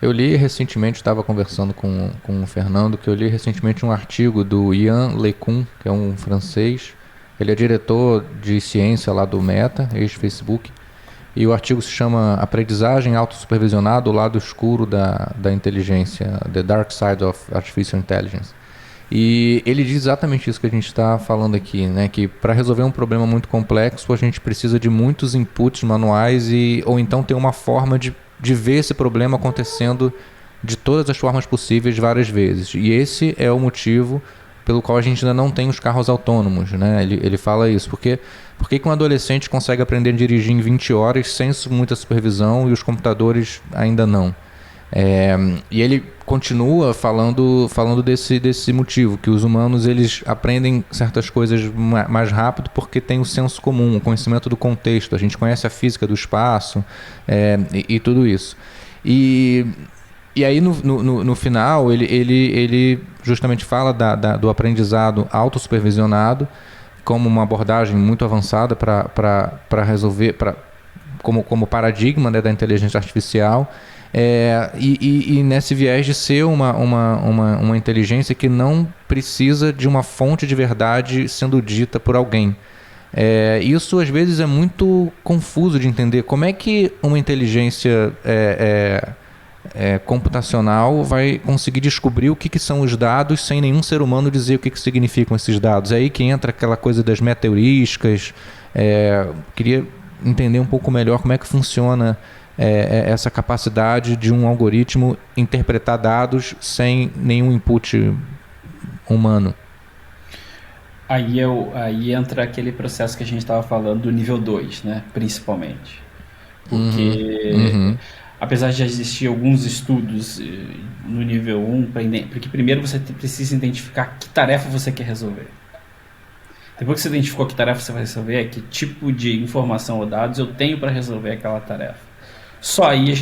Eu li recentemente, estava conversando com o Fernando, que eu li recentemente um artigo do Yann LeCun, que é um francês. Ele é diretor de ciência lá do Meta, ex-Facebook. E o artigo se chama Aprendizagem Autossupervisionada, o lado escuro da inteligência, The Dark Side of Artificial Intelligence. E ele diz exatamente isso que a gente está falando aqui, né? Que para resolver um problema muito complexo, a gente precisa de muitos inputs manuais ou então ter uma forma de ver esse problema acontecendo de todas as formas possíveis várias vezes. E esse é o motivo pelo qual a gente ainda não tem os carros autônomos, né? Ele fala isso. Por que um adolescente consegue aprender a dirigir em 20 horas sem muita supervisão e os computadores ainda não? E ele continua falando desse motivo, que os humanos eles aprendem certas coisas mais rápido porque tem o senso comum, o conhecimento do contexto, a gente conhece a física do espaço e tudo isso. E aí no final ele justamente fala do aprendizado autossupervisionado como uma abordagem muito avançada para resolver, como paradigma, né, da inteligência artificial. E nesse viés de ser uma inteligência que não precisa de uma fonte de verdade sendo dita por alguém. Isso às vezes é muito confuso de entender. Como é que uma inteligência computacional vai conseguir descobrir o que são os dados sem nenhum ser humano dizer o que significam esses dados? É aí que entra aquela coisa das meta-heurísticas. Queria entender um pouco melhor como é que funciona essa capacidade de um algoritmo interpretar dados sem nenhum input humano. Aí entra aquele processo que a gente estava falando do nível 2, né? Principalmente. Porque apesar de já existir alguns estudos no nível 1, porque primeiro você precisa identificar que tarefa você quer resolver. Depois que você identificou que tarefa você vai resolver, que tipo de informação ou dados eu tenho para resolver aquela tarefa. Só aí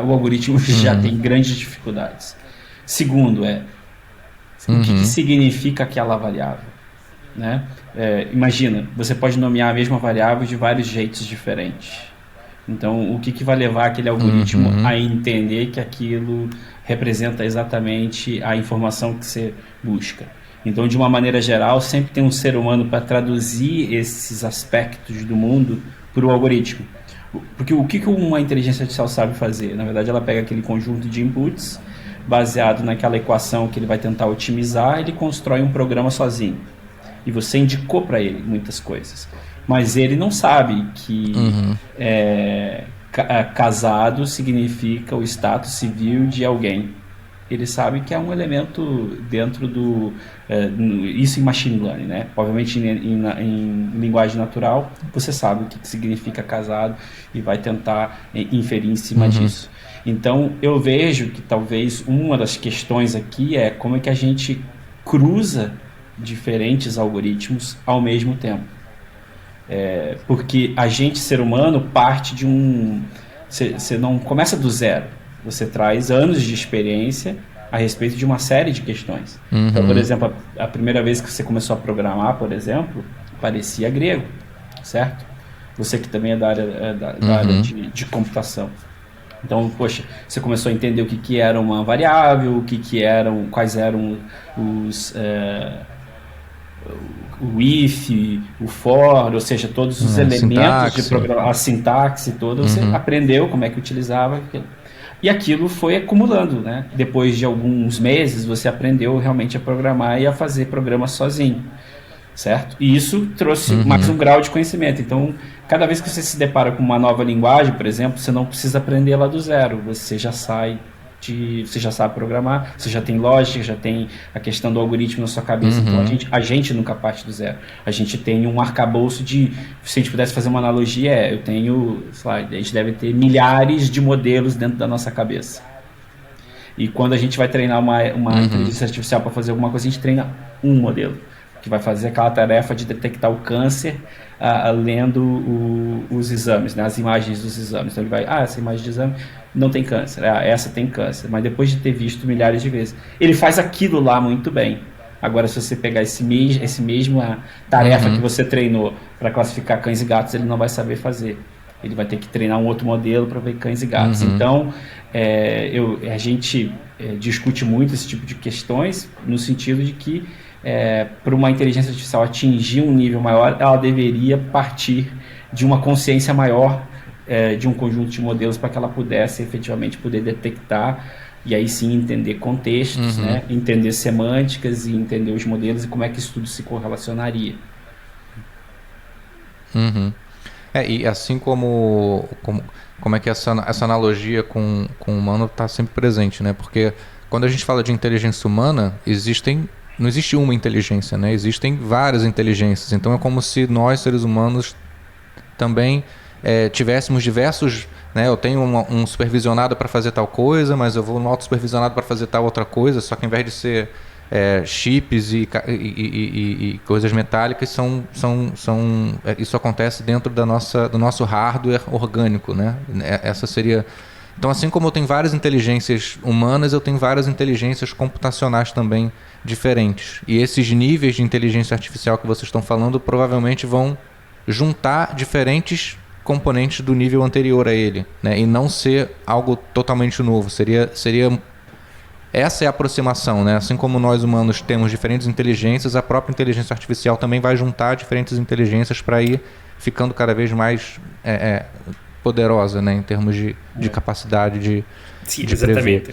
o algoritmo já tem grandes dificuldades. Segundo o que significa aquela variável, né? Imagina, você pode nomear a mesma variável de vários jeitos diferentes. Então, o que vai levar aquele algoritmo a entender que aquilo representa exatamente a informação que você busca? Então, de uma maneira geral, sempre tem um ser humano para traduzir esses aspectos do mundo para o algoritmo. Porque o que uma inteligência artificial sabe fazer? Na verdade, ela pega aquele conjunto de inputs, baseado naquela equação que ele vai tentar otimizar, ele constrói um programa sozinho. E você indicou para ele muitas coisas. Mas ele não sabe que casado significa o status civil de alguém. Ele sabe que é um elemento dentro isso em machine learning, né? Obviamente em linguagem natural você sabe o que significa casado e vai tentar inferir em cima disso. Então eu vejo que talvez uma das questões aqui é como é que a gente cruza diferentes algoritmos ao mesmo tempo. Porque a gente, ser humano, parte de você não começa do zero. Você traz anos de experiência a respeito de uma série de questões. Então, por exemplo, a primeira vez que você começou a programar, por exemplo, parecia grego, certo? Você que também é da área de computação. Então, poxa, você começou a entender o que era uma variável, quais eram o if, o for, ou seja, todos os elementos de programação, a sintaxe toda, você aprendeu como é que utilizava aquilo. E aquilo foi acumulando, né? Depois de alguns meses, você aprendeu realmente a programar e a fazer programas sozinho, certo? E isso trouxe mais um grau de conhecimento. Então, cada vez que você se depara com uma nova linguagem, por exemplo, você não precisa aprender lá do zero. Você já sabe programar, você já tem lógica, já tem a questão do algoritmo na sua cabeça. Então a gente nunca parte do zero. A gente tem um arcabouço se a gente pudesse fazer uma analogia, eu tenho, sei lá, a gente deve ter milhares de modelos dentro da nossa cabeça. E quando a gente vai treinar uma inteligência artificial para fazer alguma coisa, a gente treina um modelo, que vai fazer aquela tarefa de detectar o câncer lendo os exames, né, as imagens dos exames. Então ele vai, essa imagem de exame não tem câncer, essa tem câncer, mas depois de ter visto milhares de vezes, ele faz aquilo lá muito bem. Agora, se você pegar esse mesma tarefa que você treinou para classificar cães e gatos, ele não vai saber fazer. Ele vai ter que treinar um outro modelo para ver cães e gatos. Então, a gente discute muito esse tipo de questões no sentido de que para uma inteligência artificial atingir um nível maior, ela deveria partir de uma consciência maior de um conjunto de modelos para que ela pudesse efetivamente poder detectar e aí sim entender contextos, né? Entender semânticas e entender os modelos e como é que isso tudo se correlacionaria. E assim como é que essa analogia com o humano está sempre presente, né? Porque quando a gente fala de inteligência humana, não existe uma inteligência, né? Existem várias inteligências. Então é como se nós, seres humanos, também tivéssemos diversos... Né? Eu tenho um supervisionado para fazer tal coisa, mas eu vou no auto-supervisionado para fazer tal outra coisa, só que ao invés de ser chips e coisas metálicas, isso acontece dentro do nosso hardware orgânico, né? Essa seria... Então, assim como eu tenho várias inteligências humanas, eu tenho várias inteligências computacionais também diferentes. E esses níveis de inteligência artificial que vocês estão falando provavelmente vão juntar diferentes componentes do nível anterior a ele, né? E não ser algo totalmente novo. Essa é a aproximação, né? Assim como nós humanos temos diferentes inteligências, a própria inteligência artificial também vai juntar diferentes inteligências para ir ficando cada vez mais poderosa, né? Em termos de capacidade de exatamente. prever.